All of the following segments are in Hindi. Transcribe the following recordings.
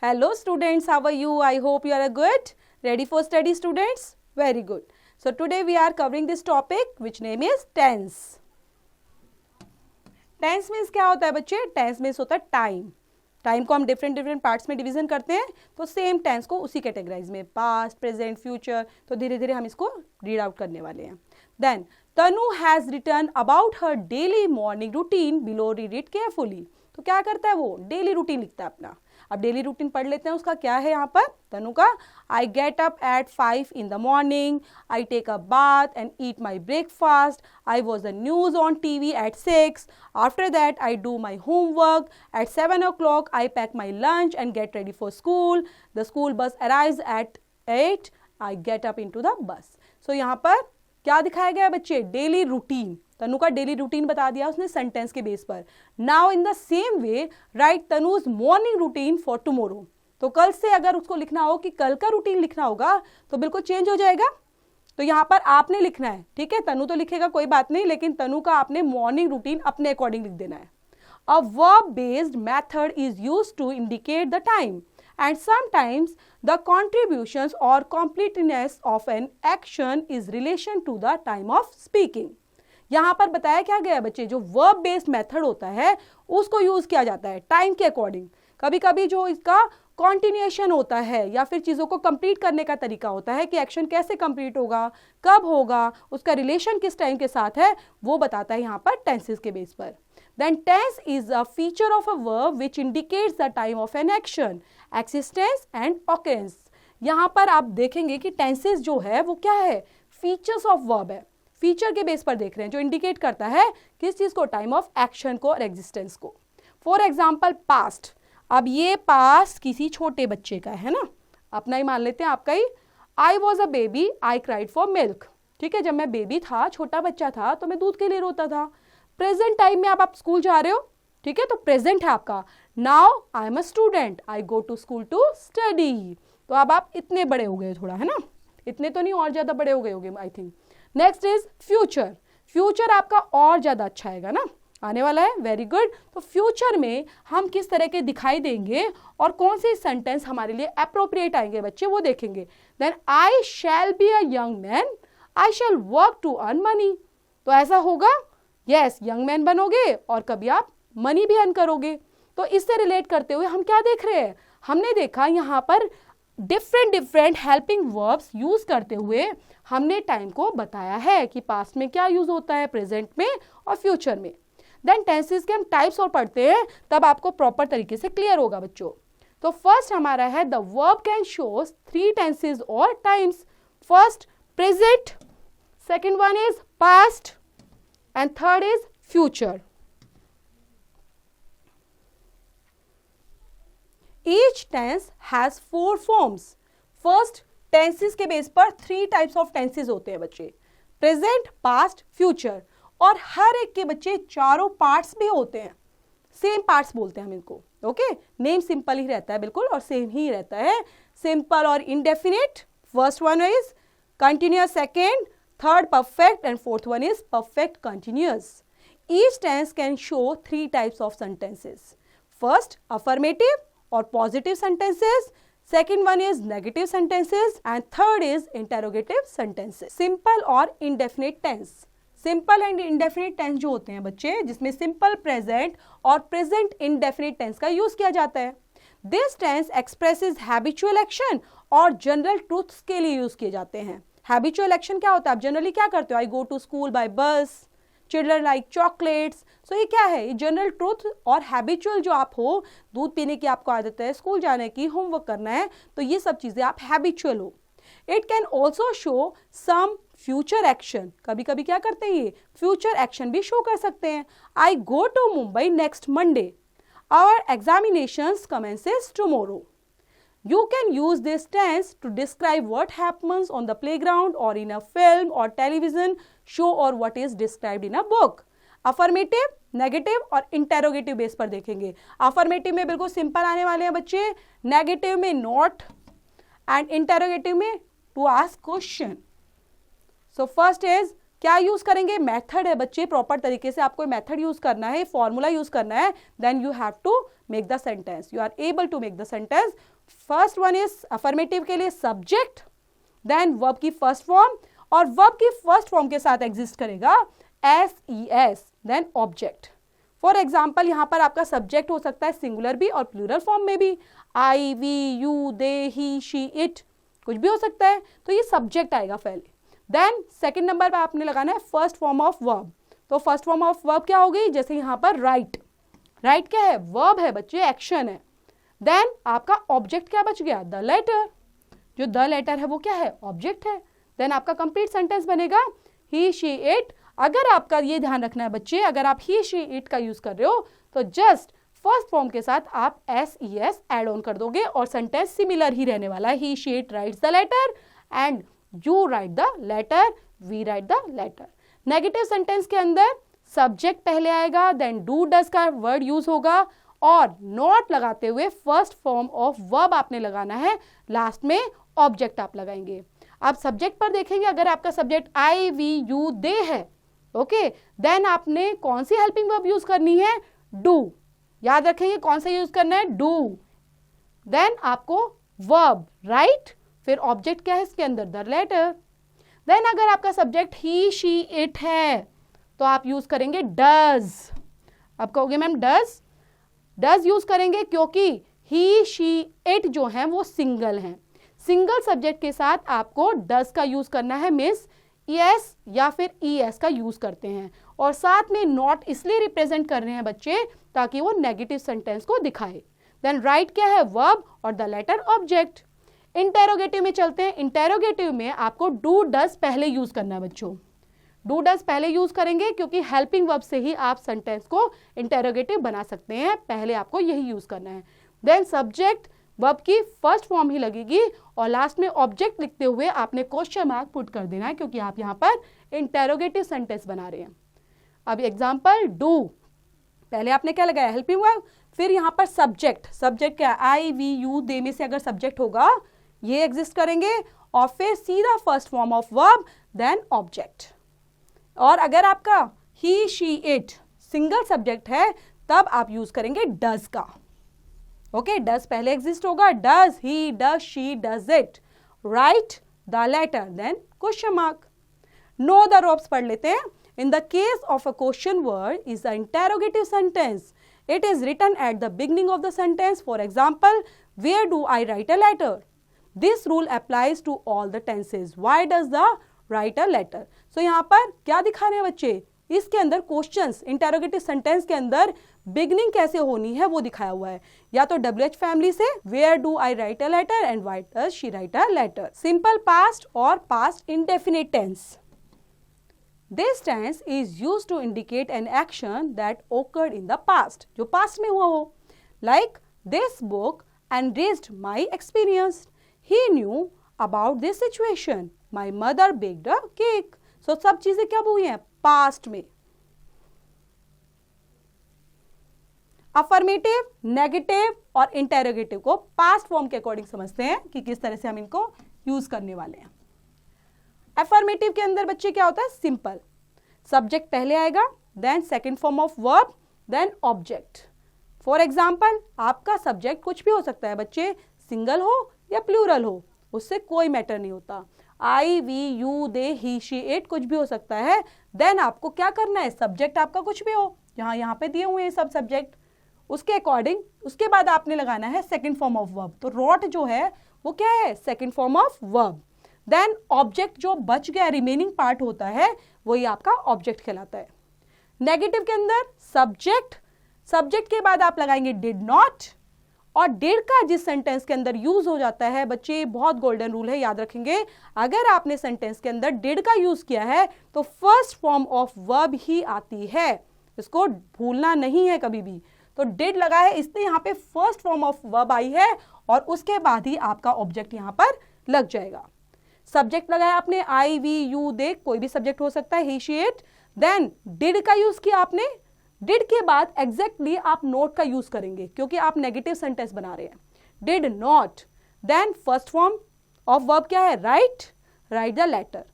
Hello students, how are you? I hope you are good. Ready for study students? Very good. So today we are covering this topic which name is tense. Tense means क्या होता है बच्चे? Tense means होता है टाइम. टाइम को हम डिफरेंट पार्ट्स में डिवीजन करते हैं तो सेम टेंस को उसी कैटेगराइज में पास्ट, प्रेजेंट, फ्यूचर, तो धीरे धीरे हम इसको रीड आउट करने वाले हैं. Then Tanu has written about her daily morning routine below, read it carefully. तो क्या करता है वो? डेली रूटीन लिखता है अपना. अब डेली रूटीन पढ़ लेते हैं उसका क्या है यहाँ पर तनु का. I get up at 5 in the morning, I take a bath and eat my breakfast, I watch the news on TV at 6, after that I do my homework, at 7 o'clock I pack my lunch and get ready for school, the school bus arrives at 8, I get up into the bus. So यहाँ पर क्या दिखाया गया है बच्चे? Daily routine. तनु का डेली रूटीन बता दिया उसने सेंटेंस के बेस पर. Now in the same way right Tanuj morning routine for tomorrow. तो कल से अगर उसको लिखना हो कि कल का रूटीन लिखना होगा तो बिल्कुल चेंज हो जाएगा. तो यहाँ पर आपने लिखना है, ठीक है. तनु तो लिखेगा कोई बात नहीं, लेकिन तनु का आपने मॉर्निंग रूटीन अपने अकॉर्डिंग लिख देना है. A verb based method is used to indicate the time and sometimes the contributions or completeness of an action is relation to the time of speaking. यहाँ पर बताया क्या गया है बच्चे? जो वर्ब बेस्ड मेथड होता है उसको यूज किया जाता है टाइम के अकॉर्डिंग. कभी कभी जो इसका कॉन्टिन्यूएशन होता है या फिर चीज़ों को कंप्लीट करने का तरीका होता है कि एक्शन कैसे कंप्लीट होगा, कब होगा, उसका रिलेशन किस टाइम के साथ है, वो बताता है यहाँ पर टेंसेस के बेस पर. Then tense is a feature of a verb which indicates the time of an action, existence and occurrence. यहाँ पर आप देखेंगे कि tenses जो है वो क्या है? Features of verb है. फीचर के बेस पर देख रहे हैं जो इंडिकेट करता है किस चीज को? टाइम ऑफ एक्शन को और एग्जिस्टेंस को. For example past. अब ये पास्ट किसी छोटे बच्चे का है ना, अपना ही मान लेते हैं, आपका ही. I was a baby, I cried for milk. ठीक है, जब मैं बेबी था, छोटा बच्चा था, तो मैं दूध के लिए रोता था. प्रेजेंट टाइम में आप स्कूल जा रहे हो, ठीक है, तो प्रेजेंट है आपका. Now I am a student, I go to school to study. तो अब आप इतने बड़े हो गए थोड़ा, है ना. इतने तो नहीं, और ज्यादा बड़े हो गए होंगे I think. Next is future. Future आपका और ज्यादा अच्छा आएगा ना, आने वाला है. Very good. तो फ्यूचर में हम किस तरह के दिखाई देंगे और कौन से सेंटेंस हमारे लिए अप्रोप्रिएट आएंगे बच्चे, वो देखेंगे. Then I shall be a young man, I shall work to earn money. तो ऐसा होगा, यस, यंग मैन बनोगे और कभी आप मनी भी अर्न करोगे. तो इससे रिलेट करते हुए हम क्या देख रहे हैं? हमने देखा यहाँ पर डिफरेंट हेल्पिंग वर्ब्स यूज करते हुए हमने टाइम को बताया है कि पास्ट में क्या यूज होता है, प्रेजेंट में और फ्यूचर में. देन टेंसेस के हम टाइप्स और पढ़ते हैं, तब आपको प्रॉपर तरीके से क्लियर होगा बच्चों. तो फर्स्ट हमारा है the verb can shows 3 tenses और times. First present, second one is past and third is future. Each tense has 4 forms. First, tenses के बेस पर 3 types of tenses होते हैं बच्चे, present, past, future. और हर एक के बच्चे चारों पार्ट्स भी होते हैं. सेम पार्ट्स बोलते हैं हम इनको. ओके, नेम सिंपल ही रहता है बिल्कुल और सेम ही रहता है. सिंपल और indefinite. First one is continuous, second, third perfect and fourth one is perfect continuous. Each tense can show 3 types of sentences. First, affirmative or positive sentences. Second one is negative sentences and third is interrogative sentences. Simple और indefinite tense. Simple and indefinite tense जो होते हैं बच्चे, जिसमें simple present और present indefinite tense का यूज किया जाता है. This tense expresses habitual action और general truths के लिए यूज किए जाते हैं. हैबिचुअल एक्शन क्या होता है? आप जनरली क्या करते हो? आई गो टू स्कूल बाय बस, चिल्ड्रन लाइक चॉकलेट्स. सो ये क्या है? ये जनरल ट्रूथ. और हैबिचुअल जो आप हो, दूध पीने की आपको आदत है, स्कूल जाने की, होमवर्क करना है, तो ये सब चीजें आप हैबिचुअल हो. It can also show some future action. कभी कभी क्या करते हैं, ये फ्यूचर एक्शन भी शो कर सकते हैं. I go to Mumbai next Monday, our examinations commences tomorrow. You can use this tense to describe what happens on the playground or in a film or television show or what is described in a book. Affirmative, negative और interrogative बेस पर देखेंगे. Affirmative में बिल्कुल सिंपल आने वाले हैं बच्चे, negative में not and interrogative में to ask question. So first is क्या यूज करेंगे, मेथड है बच्चे, प्रॉपर तरीके से आपको मेथड यूज करना है, फॉर्मूला यूज करना है, then you have to make the sentence, you are able to make the sentence. First one is affirmative के लिए सब्जेक्ट, देन वर्ब की फर्स्ट फॉर्म, और वर्ब की फर्स्ट फॉर्म के साथ एग्जिस्ट करेगा SES, then object. For example यहाँ पर आपका सब्जेक्ट हो सकता है सिंगुलर भी और प्लूरल फॉर्म में भी, I, we, you, they, he, she, it, कुछ भी हो सकता है, तो ये सब्जेक्ट आएगा पहले। देन सेकंड नंबर पर आपने लगाना है फर्स्ट फॉर्म ऑफ वर्ब। तो फर्स्ट फॉर्म ऑफ वर्ब क्या हो गई, जैसे यहाँ पर राइट, राइट क्या है, वर्ब है बच्चे, एक्शन है। देन आपका ऑब्जेक्ट क्या बच गया, द लेटर, जो द लेटर है वो क्या है, ऑब्जेक्ट है। देन आपका कंप्लीट सेंटेंस बनेगा ही शी इट। अगर आपका ये ध्यान रखना है बच्चे, अगर आप ही शी इट का यूज कर रहे हो तो जस्ट फर्स्ट फॉर्म के साथ आप SES एड ऑन कर दोगे और सेंटेंस सिमिलर ही रहने वाला है। He she it writes the letter and you write the letter, we write the letter. Negative sentence के अंदर सब्जेक्ट पहले आएगा, देन डू डज का वर्ड यूज होगा, और नॉट लगाते हुए फर्स्ट फॉर्म ऑफ वर्ब आपने लगाना है, लास्ट में ऑब्जेक्ट आप लगाएंगे। आप सब्जेक्ट पर देखेंगे, अगर आपका subject I, we, you, they है, ओके, देन आपने कौन सी हेल्पिंग वर्ब यूज करनी है, डू। याद रखेंगे कौन सा यूज करना है, डू। देन आपको वर्ब राइट, फिर ऑब्जेक्ट क्या है इसके अंदर, द लेटर। देन अगर आपका सब्जेक्ट ही शी इट है तो आप यूज करेंगे डज। आप कहोगे मैम डज, डज यूज करेंगे क्योंकि ही शी इट जो है वो सिंगल है। सिंगल सब्जेक्ट के साथ आपको डज का यूज करना है, मिस ES या फिर ES का यूज करते हैं, और साथ में नॉट इसलिए रिप्रेजेंट कर रहे हैं बच्चे ताकि वो नेगेटिव सेंटेंस को दिखाए। देन राइट क्या है, वर्ब, और द लेटर ऑब्जेक्ट। इंटेरोगेटिव में चलते हैं। इंटेरोगेटिव में आपको डू डज पहले यूज करना है बच्चों, डू डज पहले यूज करेंगे क्योंकि हेल्पिंग वर्ब से ही आप सेंटेंस को इंटेरोगेटिव बना सकते हैं, पहले आपको यही यूज करना है। देन सब्जेक्ट वर्ब की फर्स्ट फॉर्म ही लगेगी, और लास्ट में ऑब्जेक्ट लिखते हुए आपने क्वेश्चन मार्क पुट कर देना है क्योंकि आप यहाँ पर इंटेरोगेटिव सेंटेंस बना रहे हैं। अब एग्जांपल डू, पहले आपने क्या लगाया, हेल्पिंग वर्ब, फिर यहाँ पर सब्जेक्ट, सब्जेक्ट क्या है, I, we, you, they में से अगर सब्जेक्ट होगा ये एग्जिस्ट करेंगे, और फिर सीधा first form of verb, then object. और अगर आपका he she it single subject है तब आप यूज करेंगे डज का, ओके, डज पहले एग्जिस्ट होगा, does he, does she, does it, write the letter, then question mark. Know the ropes पढ़ लेते हैं। In the case of a question word is the interrogative sentence. It is written at the beginning of the sentence. For example, where do I write a letter? This rule applies to all the tenses. Why does the write a letter? So यहाँ पर क्या दिखा रहे हैं बच्चे, इसके अंदर क्वेश्चंस, इंटेरोगेटिव सेंटेंस के अंदर बिगनिंग कैसे होनी है वो दिखाया हुआ है, या तो WH फैमिली से where do I write a letter and why does she write a letter, simple past और past indefinite tense. This tense is used to indicate an action that occurred in the past, जो past में हुआ हो, like this book enriched my experience. He knew about this situation. My mother baked a cake. So सब चीजें कब हुई हैं, past में। अफर्मेटिव, नेगेटिव और इंटेरोगेटिव को पास्ट फॉर्म के अकॉर्डिंग समझते हैं कि किस तरह से हम इनको यूज करने वाले हैं। अफर्मेटिव के अंदर बच्चे क्या होता है, सिंपल, सब्जेक्ट पहले आएगा, then second form of verb, then object. For example आपका सब्जेक्ट कुछ भी हो सकता है बच्चे, सिंगल हो या प्लूरल हो, उससे कोई मैटर नहीं होता, I, we, you, they, he, she, it कुछ भी हो सकता है। देन आपको क्या करना है, सब्जेक्ट आपका कुछ भी हो, यहाँ पे दिए हुए हैं सब सब्जेक्ट, उसके अकॉर्डिंग उसके बाद आपने लगाना है सेकंड फॉर्म ऑफ वर्ब। तो रॉट जो है वो क्या है, second form of verb. Then object जो बच गया, रिमेनिंग पार्ट होता है, वही आपका ऑब्जेक्ट कहलाता है। नेगेटिव के अंदर सब्जेक्ट, सब्जेक्ट के बाद आप लगाएंगे डिड नॉट, और डिड का जिस सेंटेंस के अंदर यूज हो जाता है बच्चे, बहुत गोल्डन रूल है, याद रखेंगे, अगर आपने सेंटेंस के अंदर डिड का यूज किया है तो फर्स्ट फॉर्म ऑफ वर्ब ही आती है, इसको भूलना नहीं है कभी भी। तो डिड लगा है इसलिए यहाँ पे first form of verb I है, और उसके बाद ही आपका ऑब्जेक्ट यहाँ पर लग जाएगा। सब्जेक्ट लगाया आपने I, we, you, they, कोई भी सब्जेक्ट हो सकता है, he, she, it, then did का यूज किया आपने, डिड के बाद एग्जैक्टली आप नोट का यूज करेंगे क्योंकि आप नेगेटिव सेंटेंस बना रहे हैं, did not, then first form of verb क्या है, राइट, राइट द लेटर।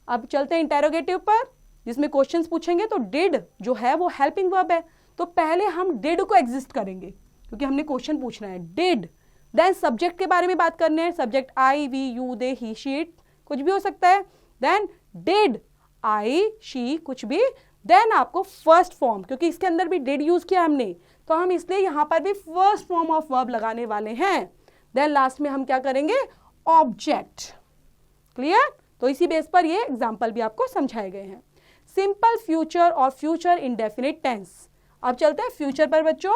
अब चलते हैं इंटेरोगेटिव पर, जिसमें क्वेश्चंस पूछेंगे तो डिड जो है वो हेल्पिंग वर्ब है, तो पहले हम डिड को एग्जिस्ट करेंगे क्योंकि हमने क्वेश्चन पूछना है डिड। देन सब्जेक्ट के बारे में बात करने हैं, subject I we you they he she it कुछ भी हो सकता है। देन डिड आई शी कुछ भी। देन आपको फर्स्ट फॉर्म, क्योंकि इसके अंदर भी डिड यूज किया हमने, तो हम इसलिए यहां पर भी फर्स्ट फॉर्म ऑफ वर्ब लगाने वाले हैं। देन लास्ट में हम क्या करेंगे, ऑब्जेक्ट। क्लियर? तो इसी बेस पर ये एग्जाम्पल भी आपको समझाए गए हैं। सिंपल फ्यूचर और फ्यूचर इंडेफिनिट टेंस। अब चलते हैं फ्यूचर पर बच्चों।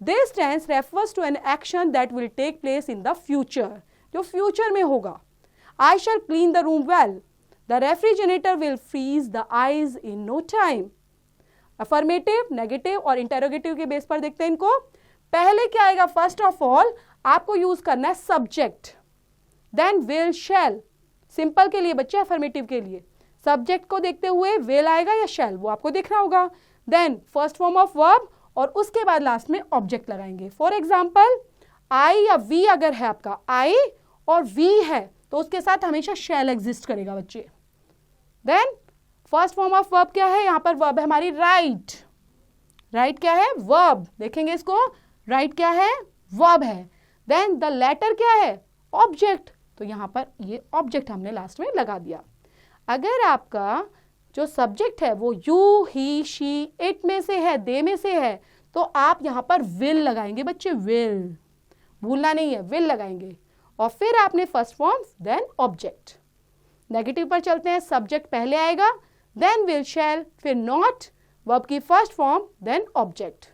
This tense refers to an action that will take place in the future, जो फ्यूचर में होगा। I shall clean the room well, the refrigerator will freeze the ice in no time. Affirmative, negative और इंटेरोगेटिव के बेस पर देखते हैं इनको। पहले क्या आएगा, फर्स्ट ऑफ ऑल आपको यूज करना है subject, then will shell. Simple के लिए बच्चे, अफर्मेटिव के लिए सब्जेक्ट को देखते हुए विल आएगा या शैल, वो आपको देखना होगा। Then first form of verb और उसके बाद लास्ट में ऑब्जेक्ट लगाएंगे। फॉर एग्जाम्पल आई या वी अगर है आपका, आई और वी है तो उसके साथ हमेशा शैल एग्जिस्ट करेगा बच्चे। Then first form of verb क्या है, यहां पर वर्ब है हमारी राइट। राइट क्या है, वर्ब। देखेंगे इसको, राइट क्या है, वर्ब है। देन द लेटर क्या है, ऑब्जेक्ट, तो यहां पर ये ऑब्जेक्ट हमने लास्ट में लगा दिया। अगर आपका जो सब्जेक्ट है वो यू ही शी इट में से है, दे में से है, तो आप यहां पर विल लगाएंगे बच्चे, विल भूलना नहीं है, विल लगाएंगे। और फिर आपने first form then object. Negative पर चलते हैं, सब्जेक्ट पहले आएगा, देन विल शैल, फिर नॉट, वर्ब की first form then object.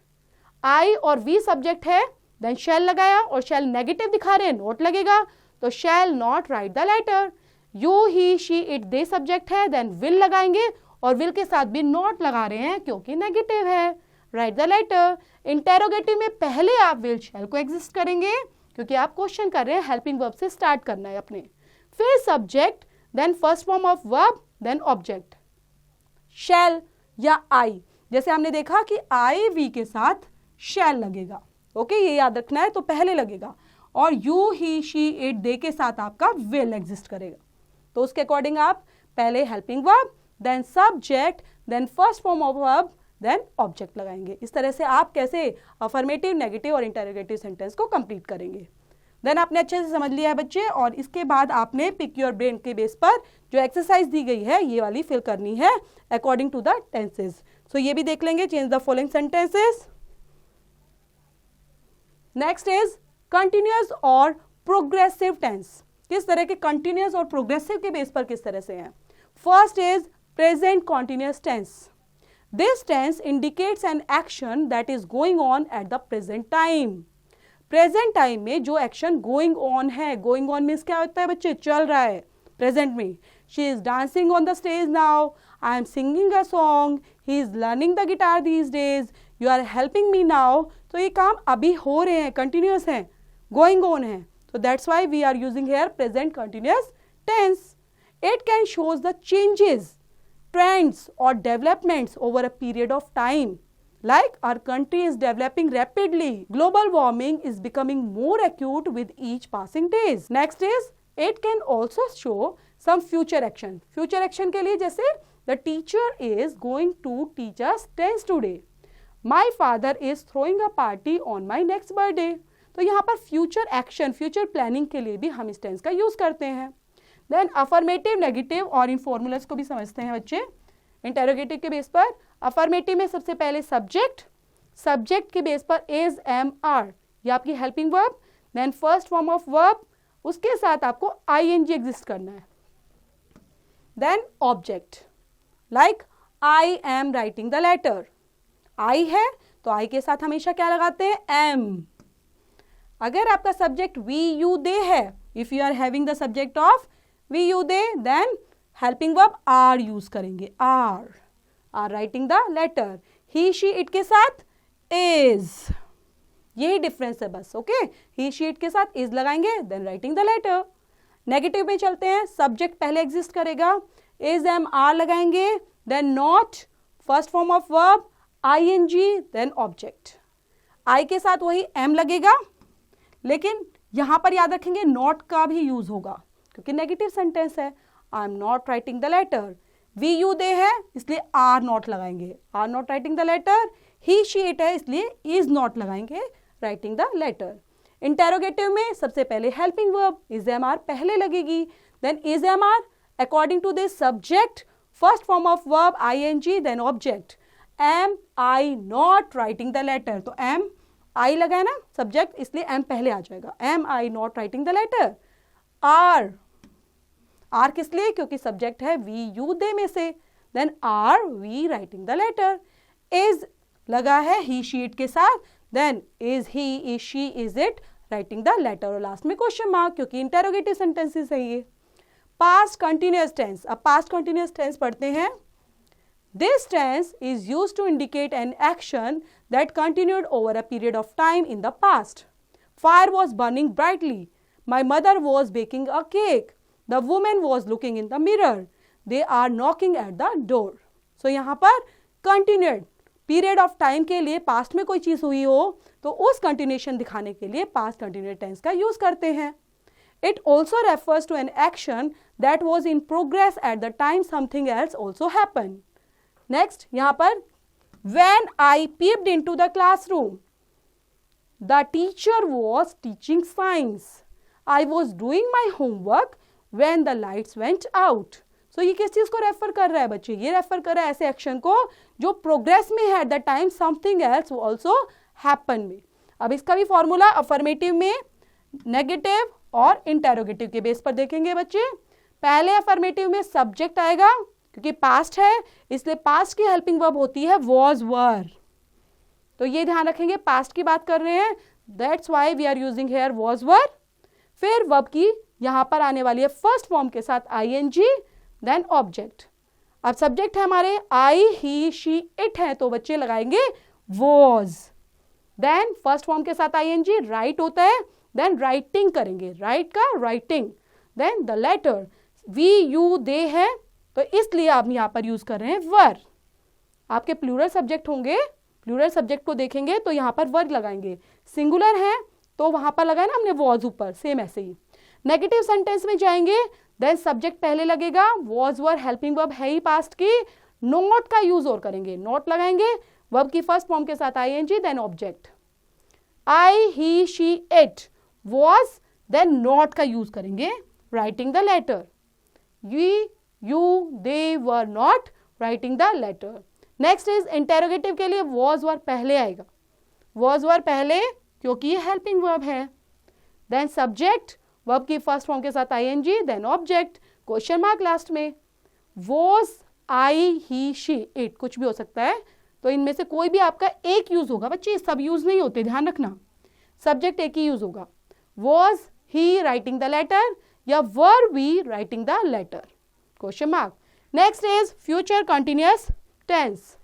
I और वी सब्जेक्ट है, देन शैल लगाया, और शैल नेगेटिव दिखा रहे हैं, नोट लगेगा, तो shall not write the letter. You he she it they subject है, देन विल लगाएंगे, और विल के साथ भी नॉट लगा रहे हैं क्योंकि नेगेटिव है, राइट द लेटर। इंटेरोगेटिव में पहले आप विल शैल को एग्जिस्ट करेंगे क्योंकि आप क्वेश्चन कर रहे हैं, हेल्पिंग वर्ब से स्टार्ट करना है अपने। फिर subject, then first form of verb, then object. Shall या आई, जैसे हमने देखा कि आई वी के साथ शैल लगेगा, ओके ये याद रखना है, तो पहले लगेगा। और you he she it they के साथ आपका विल एग्जिस्ट करेगा, तो उसके अकॉर्डिंग आप पहले helping verb, then subject, then first form of verb, then object लगाएंगे। इस तरह से आप कैसे अफर्मेटिव, नेगेटिव और इंटेरोगेटिव सेंटेंस को कंप्लीट करेंगे। देन आपने अच्छे से समझ लिया है बच्चे, और इसके बाद आपने पिक योर ब्रेन के बेस पर जो एक्सरसाइज दी गई है ये वाली फिल करनी है अकॉर्डिंग टू द टेंसेज। सो ये भी देख लेंगे, change the following sentences. Next is continuous और प्रोग्रेसिव टेंस। किस तरह के कंटिन्यूअस और प्रोग्रेसिव के बेस पर किस तरह से हैं। First is present continuous tense. This tense indicates an action that is going on at the present time. Present time में जो एक्शन गोइंग ऑन है, गोइंग ऑन मीन्स क्या होता है बच्चे, चल रहा है प्रेजेंट में। She is dancing on the stage now, I am singing a song, he is learning the guitar these days, you are helping me now. तो ये काम अभी हो रहे हैं, कंटिन्यूअस हैं, गोइंग ऑन है, so that's why we are using here present continuous tense. It can shows the changes, trends or developments over a period of time. Like our country is developing rapidly. Global warming is becoming more acute with each passing days. Next is it can also show some future action. Future action के लिए जैसे the teacher is going to teach us tense today. My father is throwing a party on my next birthday. तो यहाँ पर फ्यूचर एक्शन, फ्यूचर प्लानिंग के लिए भी हम इस टेंस का यूज करते हैं। देन अफर्मेटिव, नेगेटिव और इन फॉर्मूलाज को भी समझते हैं बच्चे इंटेरोगेटिव के बेस पर। अफर्मेटिव में सबसे पहले सब्जेक्ट, सब्जेक्ट के बेस पर इज, एम, आर, ये आपकी helping verb. Then first form of verb, उसके साथ आपको आईएनजी एग्जिस्ट करना है। Then object, like I am writing the letter. I है तो आई के साथ हमेशा क्या लगाते हैं, एम। अगर आपका सब्जेक्ट वी यू दे है, if you are having the subject of we you they, then helping verb are use करेंगे, are writing the letter. He she it के साथ इज, यही डिफरेंस है बस, ओके। ही शी इट के साथ इज लगाएंगे, then writing the letter. Negative में चलते हैं, सब्जेक्ट पहले एग्जिस्ट करेगा, इज, एम, आर लगाएंगे, then not, first form of verb, ING, then object. I के साथ वही एम लगेगा, लेकिन यहां पर याद रखेंगे नॉट का भी यूज होगा क्योंकि नेगेटिव सेंटेंस है। I am not writing the letter. We you they है इसलिए आर नॉट लगाएंगे, are not writing the letter. He she it है इसलिए इज नॉट लगाएंगे, राइटिंग द लेटर। इंटेरोगेटिव में सबसे पहले helping verb is am are पहले लगेगी, then is am are according to this subject, first form of verb ing, then object. Am I not writing the letter, तो एम आई लगा है ना सब्जेक्ट इसलिए एम पहले आ जाएगा, am I not writing the letter. Are, are किस लिए, क्योंकि सब्जेक्ट है वी यू दे में से, then are we writing the letter. Is लगा है ही शी इट के साथ, then is he, is she, is it writing the letter. और लास्ट में क्वेश्चन मार्क क्योंकि इंटेरोगेटिव सेंटेंसेस है ये। पास्ट कंटिन्यूअस टेंस, अब पास्ट कंटिन्यूअस टेंस पढ़ते हैं। This tense is used to indicate an action that continued over a period of time in the past. Fire was burning brightly. My mother was baking a cake. The woman was looking in the mirror. They are knocking at the door. So यहाँ पर continued period of time के लिए past में कोई चीज़ हुई हो तो उस continuation दिखाने के लिए past continuous tense का use करते हैं. It also refers to an action that was in progress at the time something else also happened. Next, यहाँ पर when I peeped into the classroom, the teacher was teaching science. I was doing my homework when the lights went out. So ये किस चीज़ को रेफर कर रहा है बच्चे? ये रेफर कर रहा है ऐसे एक्शन को जो प्रोग्रेस में है, at the time something else also happened में. अब इसका भी फॉर्मूला अफर्मेटिव में, नेगेटिव और इंटेरोगेटिव के बेस पर देखेंगे बच्चे। पहले अफर्मेटिव में सब्जेक्ट आएगा क्योंकि पास्ट है इसलिए पास्ट की हेल्पिंग वर्ब होती है वॉज वर, तो ये ध्यान रखेंगे पास्ट की बात कर रहे हैं, that's why we are using here was were. फिर वर्ब की यहाँ पर आने वाली है फर्स्ट फॉर्म के साथ ing, देन ऑब्जेक्ट। अब सब्जेक्ट है हमारे आई, ही, शी, इट है तो बच्चे लगाएंगे वॉज, देन फर्स्ट फॉर्म के साथ ing, राइट होता है, देन राइटिंग करेंगे, राइट का writing, then the letter. We you they है तो इसलिए आप यहाँ पर यूज कर रहे हैं वर। आपके प्लूरल सब्जेक्ट होंगे, प्लूरल सब्जेक्ट को देखेंगे तो यहाँ पर वर्ग लगाएंगे, सिंगुलर है तो वहां पर लगाया ना हमने वॉज ऊपर, सेम ऐसे ही। नेगेटिव सेंटेंस में जाएंगे देन सब्जेक्ट पहले लगेगा, वॉज वर हेल्पिंग वर्ब है ही पास्ट की, नॉट का यूज और करेंगे, नॉट लगाएंगे वर्ब की फर्स्ट फॉर्म के साथ ing, then object. I, he, she, it was, then not का यूज करेंगे, writing the letter. you, they were not writing the letter. Next is interrogative के लिए was were पहले आएगा, was were पहले क्योंकि ये helping verb है, then subject verb की first form के साथ ing, then object, question mark last में, was, I, he, she, it कुछ भी हो सकता है, तो इनमें से कोई भी आपका एक यूज होगा बच्चे, सब यूज नहीं होते, ध्यान रखना, सब्जेक्ट एक ही यूज होगा, was he writing the letter या were we writing the letter, question mark. Next is future continuous tense.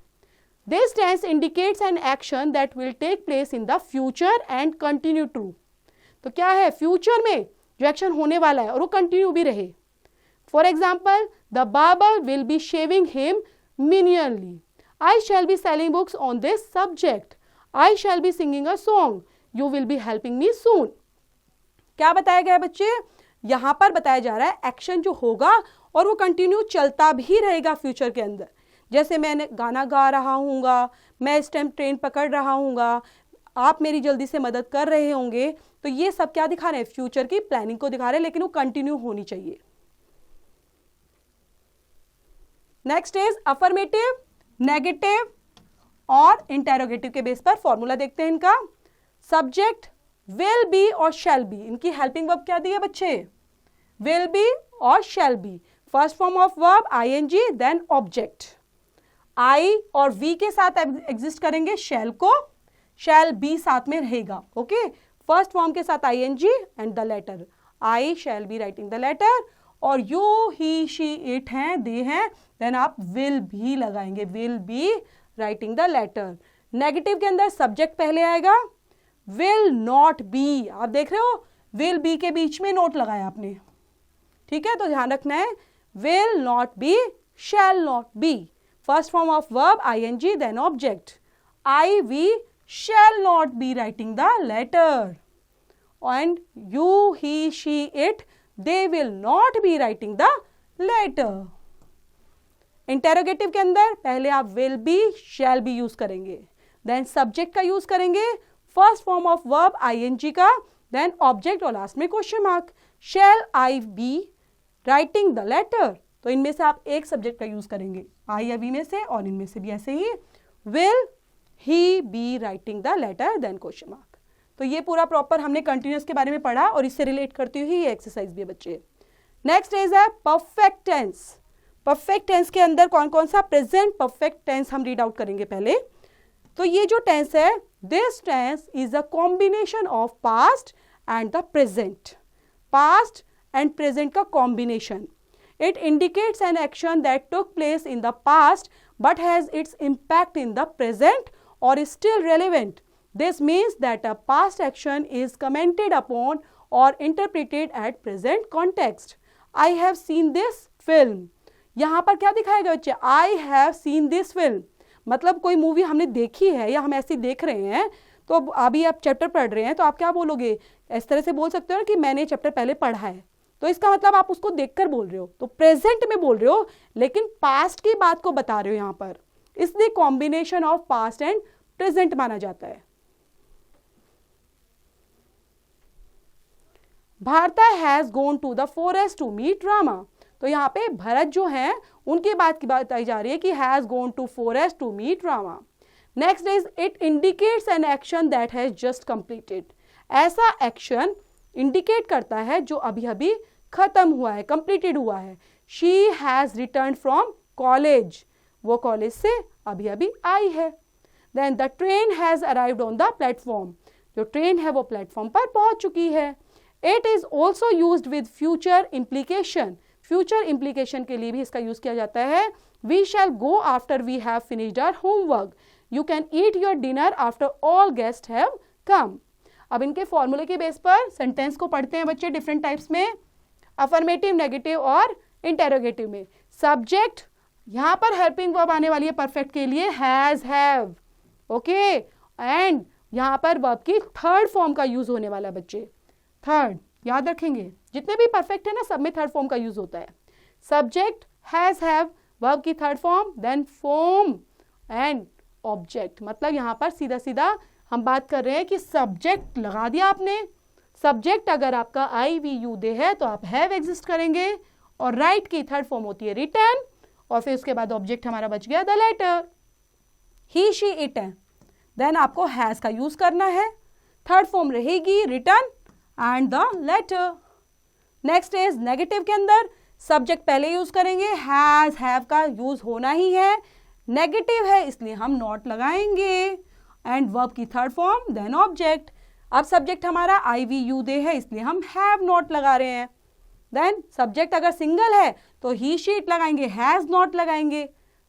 This tense indicates an action that will take place in the future and continue to. तो क्या है, फ्यूचर में जो एक्शन होने वाला है और वो कंटिन्यू भी रहे। For example, the barber will be shaving him minionly. I shall be selling books on this subject. I shall be singing a song. You will be helping me soon. क्या बताया गया है बच्चे? यहाँ पर बताया जा रहा है एक्शन जो होगा और वो कंटिन्यू चलता भी रहेगा फ्यूचर के अंदर। जैसे मैं गाना गा रहा हूँगा, मैं इस टाइम ट्रेन पकड़ रहा हूँगा, आप मेरी जल्दी से मदद कर रहे होंगे, तो ये सब क्या दिखा रहे हैं, फ्यूचर की प्लानिंग को दिखा रहे हैं, लेकिन वो कंटिन्यू होनी चाहिए। नेक्स्ट इज अफर्मेटिव, नेगेटिव और इंटेरोगेटिव के बेस पर फॉर्मूला देखते हैं इनका। सब्जेक्ट विल बी और शैल बी, इनकी हेल्पिंग वर्ब क्या दी है बच्चे, विल बी और shall be. First form of verb ing, then object. I और वी के साथ एग्जिस्ट करेंगे शैल को, शैल बी साथ में रहेगा, ओके। फर्स्ट फॉर्म के साथ ing and the letter, I shall be writing the letter, और यू, ही, शी, इट हैं, दे हैं, देन आप विल भी लगाएंगे, will be writing the letter. Negative के अंदर सब्जेक्ट पहले आएगा, विल नॉट बी, आप देख रहे हो विल बी के बीच में नोट लगाया आपने, ठीक है, तो ध्यान रखना है, will not be, shall not be. First form of verb ing, then object. I, we shall not be writing the letter, and you, he, she, it, they will not be writing the letter. Interrogative के अंदर पहले आप will be, shall be use करेंगे, देन सब्जेक्ट का यूज करेंगे, first form of verb ING का, देन ऑब्जेक्ट और लास्ट में question mark. Shall I be writing the letter, तो इनमें से आप एक सब्जेक्ट का यूज करेंगे, आई या बी में से, और इनमें से भी ऐसे ही will he be writing the letter, then question mark. तो ये पूरा प्रॉपर हमने कंटिन्यूअस के बारे में पढ़ा और इससे रिलेट करती हुई ये एक्सरसाइज भी है बच्चे। नेक्स्ट इज है परफेक्ट टेंस। परफेक्ट टेंस के अंदर कौन कौन सा? प्रेजेंट परफेक्ट टेंस हम रीड आउट करेंगे पहले। तो ये जो टेंस है, this tense is a combination of past and the present. Past and present का combination. It indicates an action that took place in the past but has its impact in the present or is still relevant. This means that a past action is commented upon or interpreted at present context. I have seen this film. यहाँ पर क्या दिखाया गया बच्चे? I have seen this film. मतलब कोई मूवी हमने देखी है या हम ऐसी देख रहे हैं, तो अभी आप चैप्टर पढ़ रहे हैं तो आप क्या बोलोगे? इस तरह से बोल सकते हो ना कि मैंने चैप्टर पहले पढ़ा है, तो इसका मतलब आप उसको देखकर बोल रहे हो, तो प्रेजेंट में बोल रहे हो लेकिन पास्ट की बात को बता रहे हो यहाँ पर, इसलिए combination of past and present माना जाता है। Bharata has gone to the forest to meet Rama. तो यहाँ पे भरत जो हैं उनकी बात बताई जा रही है कि has gone to forest to meet Rama. Next is it indicates an action that has just completed. ऐसा एक्शन इंडिकेट करता है जो अभी अभी खत्म हुआ है, कंप्लीटेड हुआ है। She has return from college, वो कॉलेज से अभी अभी आई है। Then the train has arrived on the platform, जो ट्रेन है वो प्लेटफॉर्म पर पहुंच चुकी है। It is also used with future implication. Future implication के लिए भी इसका यूज किया जाता है। We shall go after we have finished our homework. You can eat your dinner after all guest have come. अब इनके फॉर्मूले के बेस पर सेंटेंस को पढ़ते हैं बच्चे डिफरेंट टाइप्स में, अफर्मेटिव, नेगेटिव और इंटेरोगेटिव में। सब्जेक्ट, यहां पर हेल्पिंग वर्ब आने वाली है परफेक्ट के लिए, हैज, हैव, ओके। एंड यहां पर वर्ब की थर्ड फॉर्म का यूज होने वाला है बच्चे, थर्ड, याद रखेंगे जितने भी परफेक्ट है ना सब में थर्ड फॉर्म का यूज होता है। सब्जेक्ट, हैज, हैव, वर्ब की third form, then form and object. मतलब यहां पर सीधा सीधा हम बात कर रहे हैं कि सब्जेक्ट लगा दिया आपने। सब्जेक्ट अगर आपका आई वी यू दे है तो आप हैव एग्जिस्ट करेंगे, और राइट की थर्ड फॉर्म होती है रिटर्न, और फिर उसके बाद ऑब्जेक्ट हमारा बच गया the letter, he, she, it है। देन आपको हैज का यूज करना है, थर्ड फॉर्म रहेगी return and the letter. Next is negative के अंदर सब्जेक्ट पहले यूज करेंगे, हैज, हैव का यूज होना ही है, नेगेटिव है इसलिए हम नॉट लगाएंगे, एंड वर्ब की थर्ड फॉर्म देन ऑब्जेक्ट। अब सब्जेक्ट हमारा आई वी यू दे है इसलिए हम हैव नॉट लगा रहे हैं। देन सब्जेक्ट अगर सिंगल है तो ही, शी, इट लगाएंगे, हैज नॉट लगाएंगे,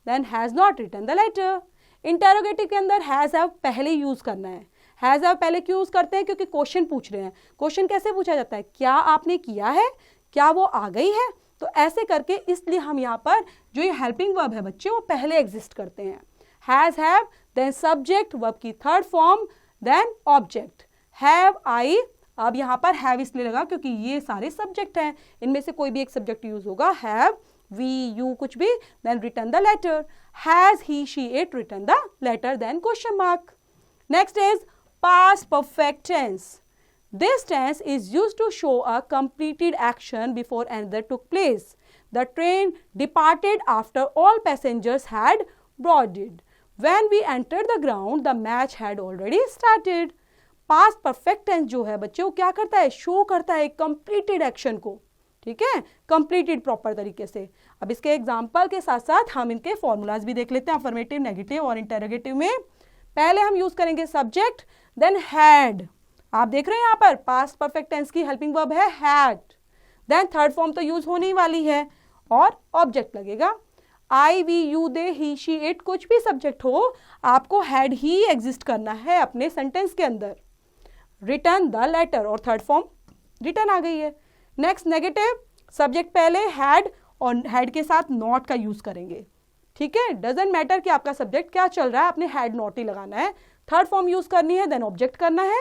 then has not written the letter. Interrogative के अंदर हैज हैव पहले यूज करना है। हैज हैव पहले क्यों यूज करते हैं? क्योंकि क्वेश्चन पूछ रहे हैं। क्वेश्चन कैसे पूछा जाता है? क्या आपने किया है, क्या वो आ गई है, तो ऐसे करके इसलिए हम यहाँ पर जो ये हेल्पिंग वर्ब है बच्चे वो पहले एग्जिस्ट करते हैं। Has, have, then subject, verb की third form, then object. Have, I, अब यहाँ पर हैव इसलिए लगा क्योंकि ये सारे सब्जेक्ट हैं, इनमें से कोई भी एक सब्जेक्ट यूज होगा, हैव, वी, यू, कुछ भी, then return the letter. Has he, she, it return the letter, then question mark. Next is past perfect tense. This tense is used to show a completed action before another took place. The train departed after all passengers had boarded. When we entered the ground, the match had already started. Past perfect tense जो है बच्चे वो क्या करता है? शो करता है completed action को, ठीक है, completed proper तरीके से। अब इसके एग्जाम्पल के साथ साथ हम इनके फॉर्मूलाज भी देख लेते हैं, अफर्मेटिव, नेगेटिव और इंटेरोगेटिव में। पहले हम यूज करेंगे सब्जेक्ट, देन हैड। आप देख रहे हैं यहाँ पर पास्ट परफेक्ट टेंस की हेल्पिंग वर्ब है हैड, देन थर्ड फॉर्म तो यूज होने वाली है, और ऑब्जेक्ट लगेगा। I, we, you, they, he, she, it, कुछ भी सब्जेक्ट हो, आपको हैड ही एग्जिस्ट करना है अपने सेंटेंस के अंदर। रिटर्न द लेटर, और थर्ड फॉर्म रिटर्न आ गई है। नेक्स्ट नेगेटिव, सब्जेक्ट पहले हैड, और हैड के साथ नॉट का यूज करेंगे, ठीक है, डजेंट मैटर कि आपका सब्जेक्ट क्या चल रहा है, आपने हैड नॉट ही लगाना है। थर्ड फॉर्म यूज करनी है, देन ऑब्जेक्ट करना है।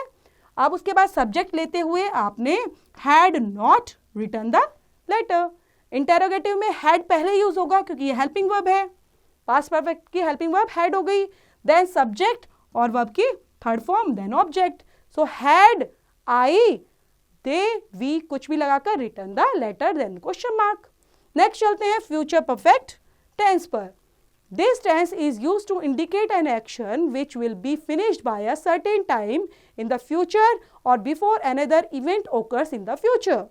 अब उसके बाद सब्जेक्ट लेते हुए आपने had not return the letter. Interrogative में हैड पहले यूज होगा क्योंकि ये हेल्पिंग वर्ब है, पास्ट परफेक्ट की हेल्पिंग वर्ब हैड हो गई, देन सब्जेक्ट और वर्ब की third form, then object. So had, I, they, we कुछ भी लगाकर return the letter, then question mark. Next चलते हैं फ्यूचर परफेक्ट टेंस पर। This tense is used to indicate an action which will be finished bye a certain time in the future और before another event occurs in the future.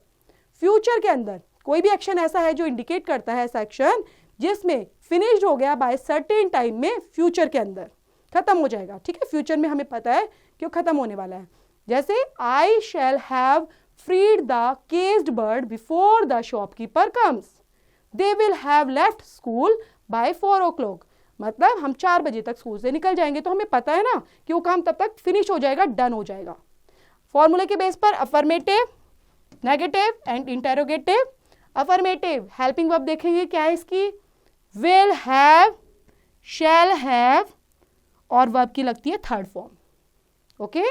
Future के अंदर कोई भी एक्शन ऐसा है जो इंडिकेट करता है ऐसा एक्शन जिसमें फिनिश्ड हो गया बाय सर्टेन टाइम में, फ्यूचर के अंदर खत्म हो जाएगा, ठीक है। फ्यूचर में हमें पता है कि वो खत्म होने वाला है। जैसे I shall have freed the caged bird before the shopkeeper comes, they will have left school by 4 o'clock। मतलब हम 4 बजे तक स्कूल से निकल जाएंगे, तो हमें पता है ना कि वो काम तब तक फिनिश हो जाएगा, डन हो जाएगा। फॉर्मूले के बेस पर affirmative, negative and interrogative. Affirmative helping verb देखेंगे क्या है इसकी, विल हैव, शैल हैव और वर्ब की लगती है third form, okay.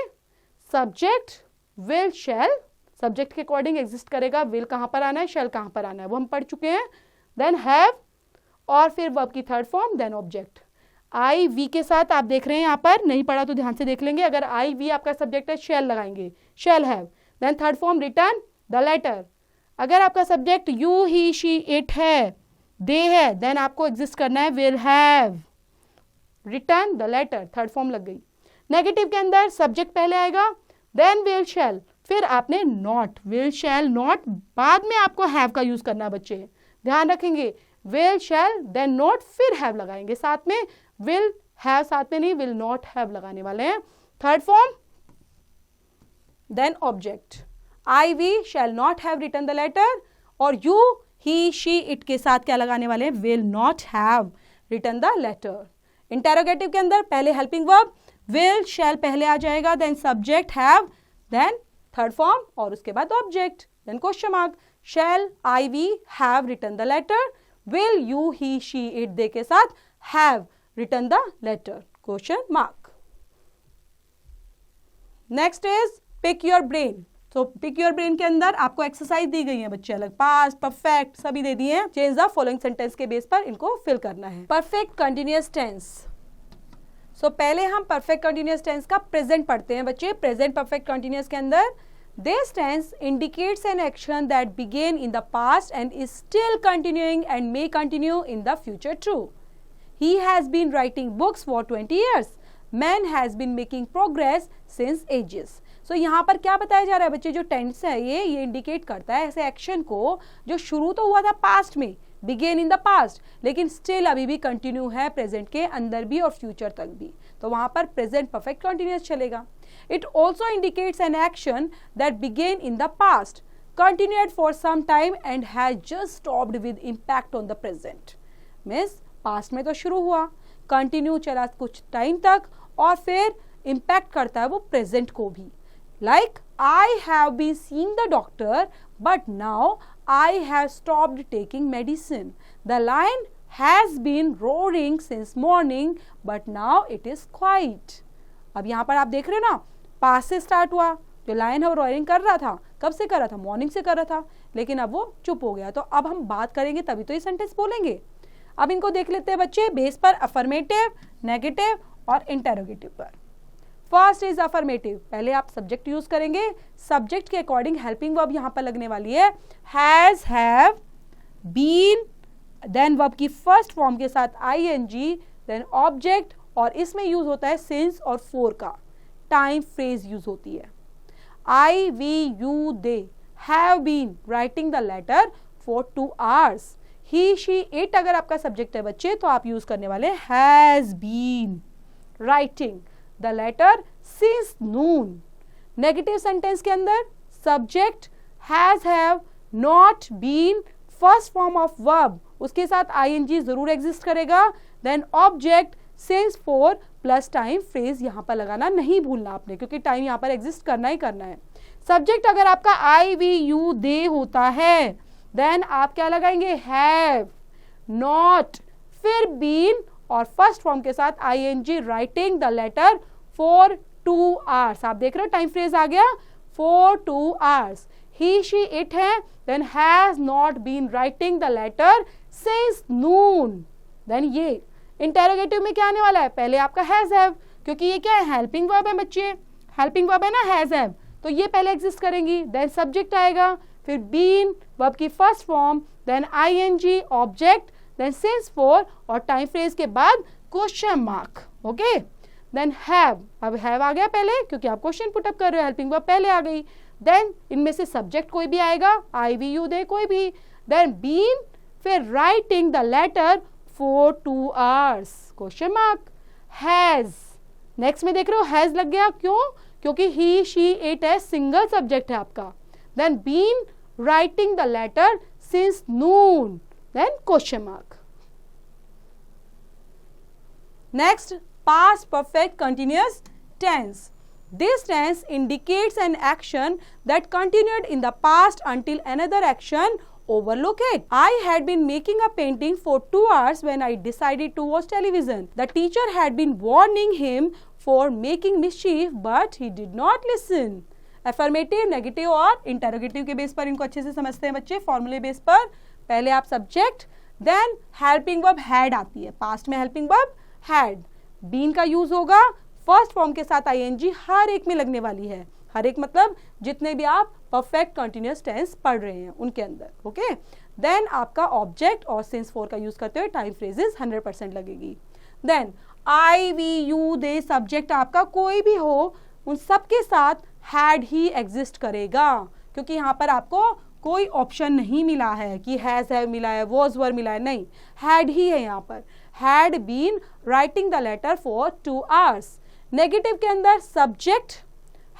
Subject will shell, subject के अकॉर्डिंग एग्जिस्ट करेगा, विल कहां पर आना है, शैल कहां पर आना है वो हम पढ़ चुके हैं। देन हैव और फिर वर्ब की third form, then object. I we के साथ आप देख रहे हैं यहाँ पर, नहीं पढ़ा तो ध्यान से देख लेंगे। अगर आई वी आपका सब्जेक्ट है, शैल लगाएंगे, shall have, then third form return the letter. अगर आपका subject you he she it है, दे है, देन आपको एग्जिस्ट करना है will have, return the letter, third form लग गई। नेगेटिव के अंदर सब्जेक्ट पहले आएगा, देन विल शैल, फिर आपने नॉट, विल शैल नॉट, बाद में आपको हैव का यूज करना है बच्चे, ध्यान रखेंगे। विल शैल देन नॉट, फिर हैव लगाएंगे साथ में, विल हैव साथ में नहीं, विल नॉट हैव लगाने वाले हैं। Third form then object. I we shall not have return the letter, और यू ही शी इट के साथ क्या लगाने वाले हैं, will not have return the letter. Interrogative के अंदर पहले हेल्पिंग वर्ब विल शैल पहले आ जाएगा, then subject have, then third form और उसके बाद object, then question mark. Shall I we have return the letter, will you he she it they के साथ have return the letter, question mark. Next is pick your brain. तो पिक योर ब्रेन के अंदर आपको एक्सरसाइज दी गई है बच्चे, अलग पास्ट परफेक्ट सभी दे दिए हैं। चेंज द फॉलोइंग सेंटेंस के बेस पर इनको फिल करना है। Perfect continuous tense. सो पहले हम परफेक्ट कंटिन्यूअस टेंस का प्रेजेंट पढ़ते हैं बच्चे। प्रेजेंट परफेक्ट कंटिन्यूअस के अंदर this tense indicates an action that begin in the past and is still continuing and may continue in the future too. He has been writing books for 20 years. Man has been making progress since ages. So यहाँ पर क्या बताया जा रहा है बच्चे, जो टेंस है ये इंडिकेट करता है ऐसे एक्शन को जो शुरू तो हुआ था पास्ट में, बिगेन इन द पास्ट, लेकिन स्टिल अभी भी कंटिन्यू है प्रेजेंट के अंदर भी और फ्यूचर तक भी, तो वहाँ पर प्रेजेंट परफेक्ट कंटिन्यूअस चलेगा। It also indicates an action that begin in the past, continued for some time and has just stopped with impact on the present. Means past में तो शुरू हुआ, कंटिन्यू चला कुछ टाइम तक और फिर इम्पैक्ट करता है वो प्रेजेंट को भी। Like I have been seeing the doctor but now I have stopped taking medicine. The lion has been roaring since morning but now it is quite. अब यहाँ पर आप देख रहे हो ना, पास्ट से स्टार्ट हुआ, जो लायन है वो रोरिंग कर रहा था, कब से कर रहा था, मॉर्निंग से कर रहा था, लेकिन अब वो चुप हो गया। तो अब हम बात करेंगे तभी तो ये सेंटेंस बोलेंगे। अब इनको देख लेते हैं बच्चे बेस पर, अफर्मेटिव, नेगेटिव और इंटेरोगेटिव पर। फर्स्ट इज अफर्मेटिव, पहले आप सब्जेक्ट यूज करेंगे, सब्जेक्ट के अकॉर्डिंग हेल्पिंग वर्ब यहां पर लगने वाली है has, have, been, then verb की फर्स्ट फॉर्म के साथ आईएनजी, देन ऑब्जेक्ट, और इसमें यूज होता है सिंस और फॉर का टाइम फ्रेज यूज होती है। I we you they have been writing the letter for 2 hours। He she it अगर आपका सब्जेक्ट है बच्चे तो आप यूज करने वाले has been writing the letter since noon. Negative sentence के अंदर subject has, have, not, been, first form of verb, उसके साथ आईएनजी जरूर एग्जिस्ट करेगा, then object, since, for plus time phrase यहां पर लगाना नहीं भूलना आपने, क्योंकि टाइम यहां पर एग्जिस्ट करना ही करना है। सब्जेक्ट अगर आपका आई वी यू दे होता है देन आप क्या लगाएंगे, हैव, नॉट, फिर बीन और फर्स्ट फॉर्म के साथ ING writing the letter for 2 hours। आप देख रहे हो टाइम फ्रेज आ गया for 2 hours। He she it है, then has not been writing the letter since noon. Then ये इंटेरोगेटिव में क्या आने वाला है, पहले आपका हैज हैव, क्योंकि ये क्या है, हेल्पिंग वर्ब है बच्चे, हेल्पिंग वर्ब है ना हैज हैव, तो ये पहले एग्जिस्ट करेंगी। देन सब्जेक्ट आएगा, फिर बीन वर्ब की first form, then ING object, then since for, और टाइम फ्रेज के बाद question mark. Okay, then have, अब हैव आ गया पहले क्योंकि आप क्वेश्चन पुट अप कर रहे हो, हेल्पिंग वर्ब पहले आ गई। देन इनमें से सब्जेक्ट कोई भी आएगा, आई वी यू दे कोई भी, देन बीन, फिर writing the letter for 2 hours question mark, has, next में देख रहे हो हैज लग गया, क्यों, क्योंकि ही शी इट है सिंगल सब्जेक्ट है आपका। Then been writing the letter since noon, then question mark. Next, past perfect continuous tense. This tense indicates an action that continued in the past until another action overlook it. I had been making a painting for 2 hours when I decided to watch television. The teacher had been warning him for making mischief, but he did not listen. Affirmative, negative और interrogative के बेस पर इनको अच्छे से समझते हैं बच्चे, फॉर्मूले बेस पर। पहले आप subject, then helping verb had आती है, पास्ट में हेल्पिंग वर्ब हैड, बीन का यूज होगा फर्स्ट फॉर्म के साथ आईएनजी हर एक में लगने वाली है, हर एक मतलब जितने भी आप परफेक्ट कंटिन्यूअस टेंस पढ़ रहे हैं उनके अंदर। ओके, देन आपका ऑब्जेक्ट और सिंस फॉर का यूज करते हुए टाइम फ्रेजेस 100% लगेगी। Then I we you they subject आपका कोई भी हो, उन सब के साथ हैड ही एग्जिस्ट करेगा, क्योंकि यहाँ पर आपको कोई ऑप्शन नहीं मिला है कि हैज हैव मिला है, वॉज वर मिला है, नहीं, हैड ही है यहाँ पर। Had been writing the letter for 2 hours। Negative के अंदर subject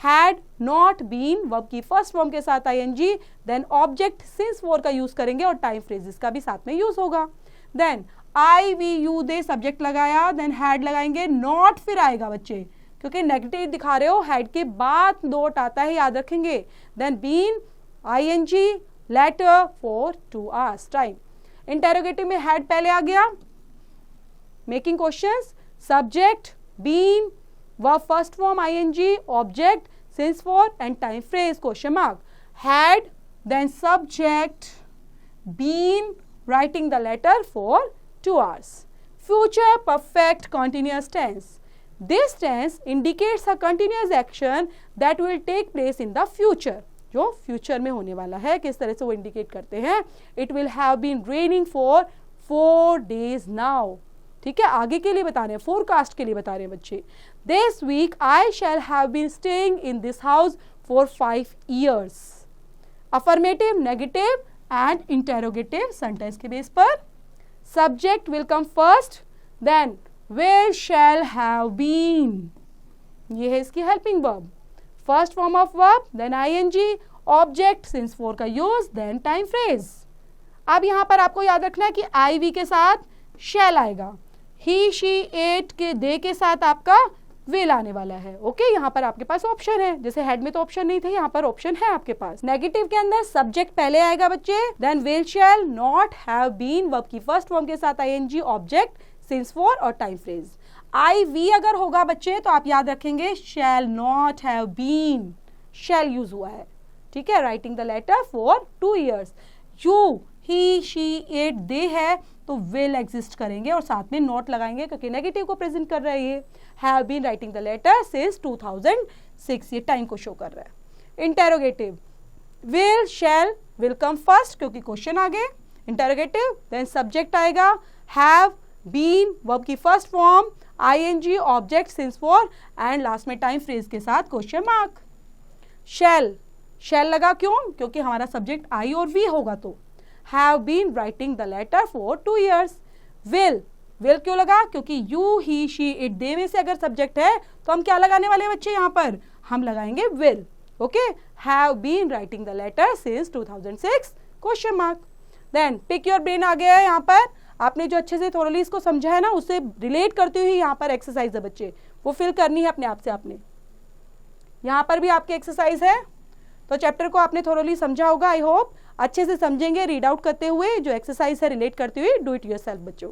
had not been verb की फर्स्ट फॉर्म के साथ ING, then object since for का यूज करेंगे और टाइम फ्रेजेस का भी साथ में यूज होगा। Then I we you they subject लगाया, देन हैड लगाएंगे, नॉट फिर आएगा बच्चे, क्योंकि नेगेटिव दिखा रहे हो, हैड के बाद नोट आता है, याद रखेंगे। Then been ING letter for 2 hours time. Interrogative में हैड पहले आ गया, making questions, subject been verb first form ING object since for and time phrase question mark, had, then subject been writing the letter for 2 hours। Future perfect continuous tense, this tense indicates a continuous action that will take place in the future, जो फ्यूचर में होने वाला है, किस तरह से वो इंडिकेट करते हैं। It will have been raining for 4 days now, ठीक है, आगे के लिए बता रहे हैं, फोरकास्ट के लिए बता रहे हैं बच्चे। This week I shall have been staying in this house for 5 years। Affirmative, negative and interrogative sentence के बेस पर subject will come first, then where shall have been, ये है इसकी helping verb, first form of verb, then ING object since for का यूज, देन टाइम फ्रेज। अब यहां पर आपको याद रखना है कि आई वी के साथ शैल आएगा, ही शी एट के दे के साथ आपका विल आने वाला है। ओके, यहाँ पर आपके पास ऑप्शन है, जैसे हेड में तो ऑप्शन नहीं थे, यहाँ पर ऑप्शन है आपके पास। नेगेटिव के अंदर सब्जेक्ट पहले आएगा बच्चे, then will shall not have been verb की फर्स्ट फॉर्म के साथ आईएनजी ऑब्जेक्ट सिंस फॉर और टाइम फ्रेज। आई वी अगर होगा बच्चे तो आप याद रखेंगे shall not have been, shall use हुआ है, ठीक है, writing the letter for 2 years। You he she it they है तो विल एग्जिस्ट करेंगे और साथ में नॉट लगाएंगे क्योंकि नेगेटिव को प्रेजेंट कर रहा है। ये have been writing the letter since 2006, ये टाइम को शो कर रहा है। Interrogative, will shall will come first क्योंकि क्वेश्चन आगे, इंटेरोगेटिव, देन सब्जेक्ट आएगा, हैव बीन वर्ब की first form, ING object since for and last में टाइम फ्रेज के साथ क्वेश्चन मार्क। शैल, शैल लगा क्यों, क्योंकि हमारा सब्जेक्ट आई और वी होगा तो have been writing the letter for 2 years। will क्यों लगा, क्योंकि you, he, she, it, they में से अगर सब्जेक्ट है तो हम क्या लगाने वाले बच्चे, यहाँ पर हम लगाएंगे will। Okay, have been writing the letter since 2006 question mark. Then pick your brain आ गया है, यहाँ पर आपने जो अच्छे से थोरली इसको समझा है ना, उससे रिलेट करते हुए यहाँ पर एक्सरसाइज है बच्चे, वो फिल करनी है अपने आप से। आपने यहाँ पर भी आपकी एक्सरसाइज है, तो चैप्टर को आपने थोरली समझा होगा, आई होप अच्छे से समझेंगे रीड आउट करते हुए, जो एक्सरसाइज है रिलेट करते हुए, डू इट योरसेल्फ बच्चों।